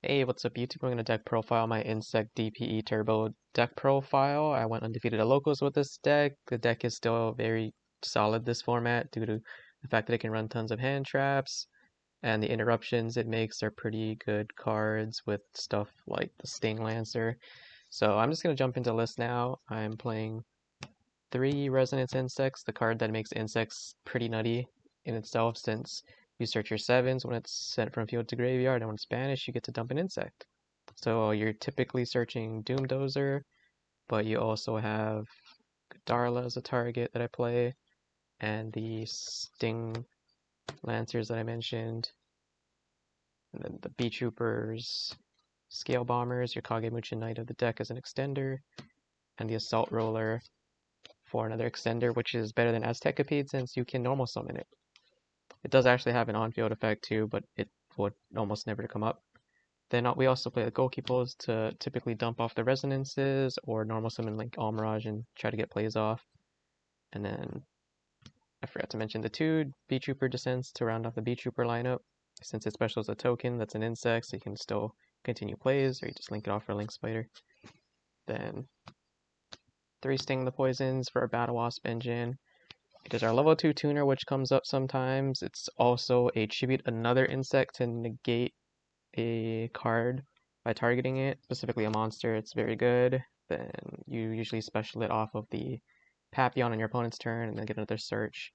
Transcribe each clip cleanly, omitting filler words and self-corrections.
Hey, what's up YouTube? I'm going to deck profile my Insect DPE Turbo deck profile. I went undefeated at locals with this deck. The deck is still very solid this format due to the fact that it can run tons of hand traps, and the interruptions it makes are pretty good cards with stuff like the Sting Lancer. So I'm just going to jump into list now. I'm playing 3 Resonance Insects, the card that makes insects pretty nutty in itself, since you search your 7s when it's sent from field to graveyard, and when it's banished, you get to dump an insect. So you're typically searching Doomdozer, but you also have Darla as a target that I play, and the Sting Lancers that I mentioned, and then the Bee Troopers, Scale Bombers, your Kagemucha Knight of the deck as an extender, and the Assault Roller for another extender, which is better than Aztekapede since you can normal summon it. It does actually have an on-field effect too, but it would almost never come up. Then we also play the Goalkeepers to typically dump off the Resonances or normal summon Link Almirage and try to get plays off. And then I forgot to mention the 2 Bee Trooper Descents to round off the Bee Trooper lineup. Since its special is a token that's an insect, so you can still continue plays, or you just link it off for Link Spider. Then 3 Sting the Poisons for a Battle Wasp engine. It is our level 2 tuner, which comes up sometimes. It's also a tribute another insect to negate a card by targeting it, specifically a monster. It's very good. Then you usually special it off of the Papillon on your opponent's turn and then get another search.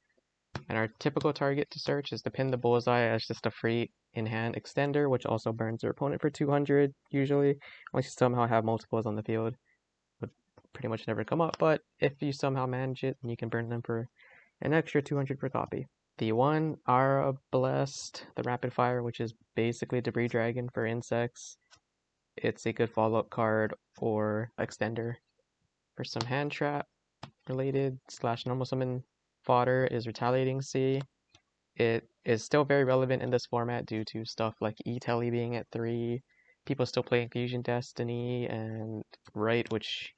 And our typical target to search is to pin the bullseye as just a free in-hand extender, which also burns your opponent for 200 usually, unless you somehow have multiples on the field. Would pretty much never come up, but if you somehow manage it, then you can burn them for an extra 200 per copy. The 1 Albaz, the Rapid Fire, which is basically Debris Dragon for insects. It's a good follow-up card or extender. For some hand trap related / normal summon fodder is Retaliating C. It is still very relevant in this format due to stuff like E-Telly being at 3, people still playing Fusion Destiny, and Right, which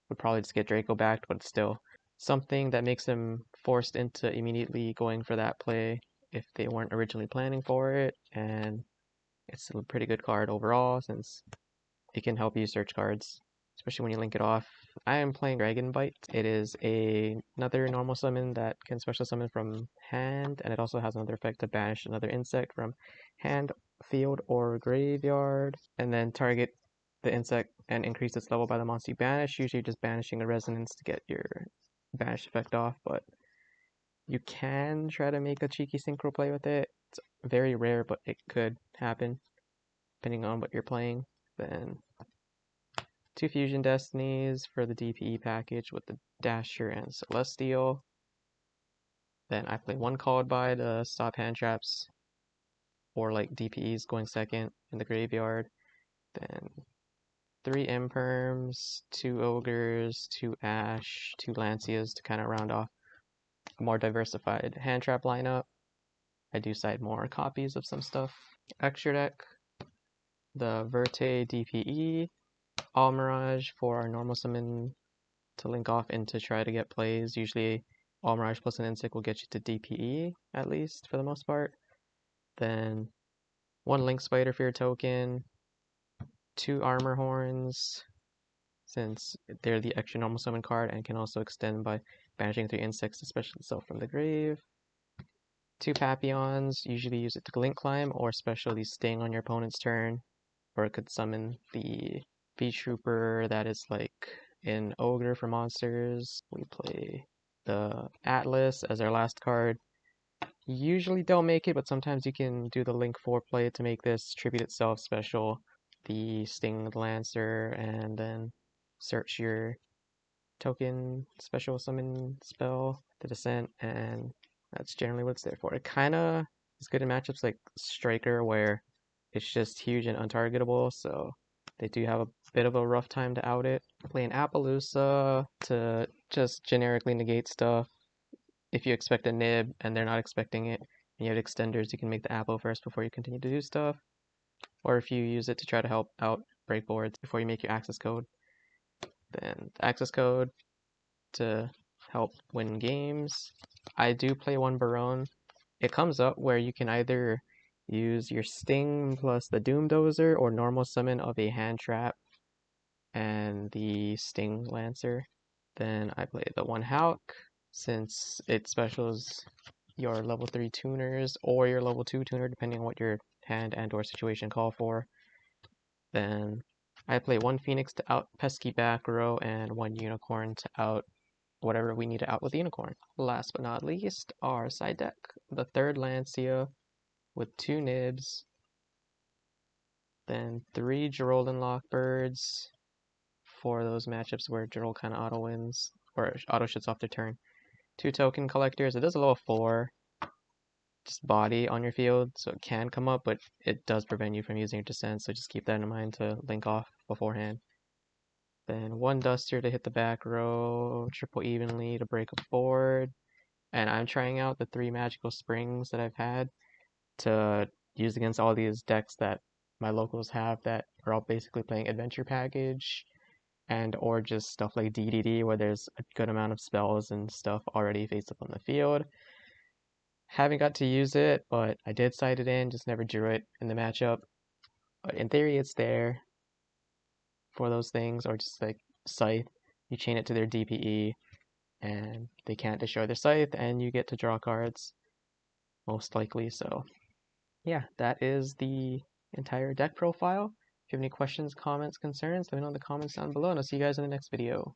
would probably just get Draco backed, but still something that makes them forced into immediately going for that play if they weren't originally planning for it. And it's a pretty good card overall since it can help you search cards, especially when you link it off. I am playing Dragon Bite. It is another normal summon that can special summon from hand, and it also has another effect to banish another insect from hand, field, or graveyard, and then target the insect and increase its level by the monster you banish, usually just banishing a resonance to get your banish effect off, but you can try to make a cheeky synchro play with it. It's very rare, but it could happen depending on what you're playing. Then 2 Fusion Destinies for the DPE package with the Dasher and Celestial. Then I play 1 Called By to stop hand traps or like DPEs going second in the graveyard. Then 3 Imperms, 2 Ogres, 2 Ash, 2 Lancias to kind of round off a more diversified hand trap lineup. I do cite more copies of some stuff. Extra deck, the Verte DPE, Almirage for our normal summon to link off and to try to get plays. Usually Almirage plus an insect will get you to DPE, at least for the most part. Then 1 Link Spider for your token, 2 Armor Horns, since they're the extra normal summon card and can also extend by banishing 3 insects to special itself from the grave. 2 Papillons, usually use it to Link Climb or specially Sting on your opponent's turn, or it could summon the Bee Trooper that is like an Ogre for monsters. We play the Atlas as our last card. Usually don't make it, but sometimes you can do the Link 4 play to make this tribute itself special. The Sting Lancer, and then search your token special summon spell, the Descent, and that's generally what it's there for. It kind of is good in matchups like Striker, where it's just huge and untargetable, so they do have a bit of a rough time to out it. Playing Appaloosa to just generically negate stuff. If you expect a nib and they're not expecting it, and you have extenders, you can make the Apple first before you continue to do stuff. Or if you use it to try to help out breakboards before you make your access code. Then the access code to help win games. I do play 1 Barone. It comes up where you can either use your Sting plus the Doom Dozer or normal summon of a Hand Trap and the Sting Lancer. Then I play the 1 Hawk, since it specials your level 3 tuners or your level 2 tuner, depending on what your hand and or situation call for. Then I play 1 Phoenix to out pesky back row and 1 Unicorn to out whatever we need to out with the Unicorn. Last but not least, our side deck. The 3rd Lancia with 2 Nibs, then 3 Gerolden Lockbirds for those matchups where Gerol kind of auto wins, or auto shits off their turn. 2 Token Collectors. It does a level 4 just body on your field, so it can come up, but it does prevent you from using your Descent, so just keep that in mind to link off beforehand. Then 1 Duster to hit the back row, triple evenly to break a board, and I'm trying out the 3 Magical Springs that I've had to use against all these decks that my locals have that are all basically playing Adventure Package and or just stuff like DDD where there's a good amount of spells and stuff already face up on the field. Haven't got to use it, but I did sight it in, just never drew it in the matchup. But in theory it's there for those things, or just like Scythe, you chain it to their DPE and they can't destroy their Scythe and you get to draw cards, most likely. So yeah, that is the entire deck profile. If you have any questions, comments, concerns, let me know in the comments down below, and I'll see you guys in the next video.